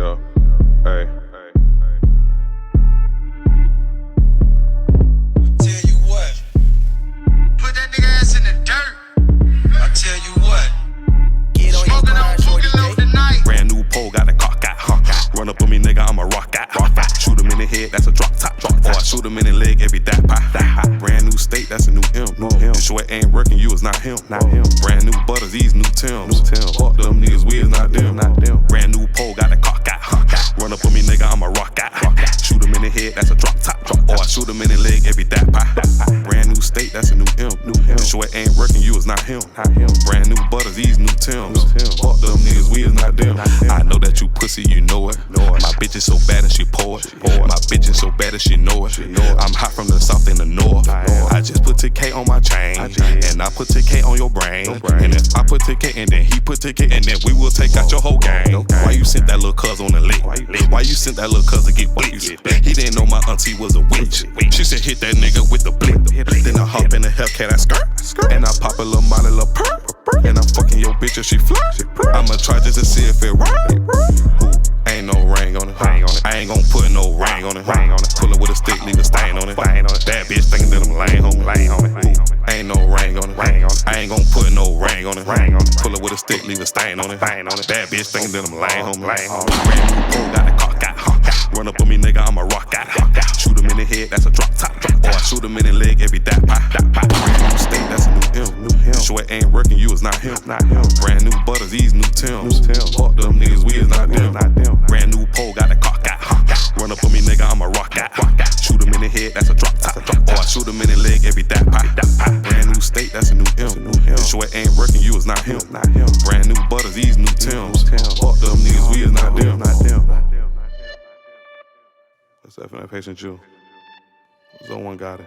Yeah. Hey. Tell you what, put that nigga ass in the dirt. I tell you what, get on smoking on Boogie Low tonight. Brand new pole, got a cock out. Run up on me, nigga, I'm a rock out. Shoot him in the head, that's a drop top. Or I shoot him in the leg, every dap pie. Brand new state, that's a new M. The short ain't working, you is not him. Brand new butters, these new Tims. Fuck them niggas, we is not them. Brand new pole, got a cock out. Run up on me, nigga, I'm a rock out. Shoot him in the head, that's a drop top. Or I shoot him in the leg, every dap pie. Brand new state, that's a new M. The short ain't working, you is not him. Brand new butters, these new Tims. Fuck them niggas, we is not them. I know that you pussy, you know it. My bitch is so bad and she pour it. My bitch is so bad and she know it. I'm hot from the south and the north. I just put 10K on my chain, and I put 10K on your brain. And if I put 10K and then he put 10K, and then we will take out your whole gang. Why you sent that little cuz on the lick? Why you sent that little cuz to get bleached? He didn't know my auntie was a witch. She said hit that nigga with the blick. Then I hop in the Hellcat, I skirt, and I pop a little molly, little perk. And I'm fucking your bitch if she flirt. I'ma try just to see if it work. Ain't no ring on it. I ain't gon' put no ring on it. Pull it with a stick, leave a stain on it. Bad bitch thinking that I'm lame, homie. Ain't no ring on it. I ain't gon' put no ring on it. Pull it with a stick, leave a stain on it. Bad bitch thinking that I'm lame, homie. Brand new pole, got a cock out. Run up on me, nigga, I'm a rock out. Shoot him in the head, that's a drop top. Or I shoot him in the leg, every dap pie. Brand new state, that's a new M. The short ain't working, you is not him. Brand new butters, these new Tims. Fuck them niggas, we is not them. Brand new pole, got a cock out. Run up on me, nigga, I'm a rock out. Shoot him in the head, that's a drop top. Or I shoot him in the leg, every dap pie. Brand new state, that's a new M. The short ain't working, you is not him. Brand new butters, these new Tims. Fuck them niggas, we is not them. That's definitely Haitian Jew. Zone 1 got it.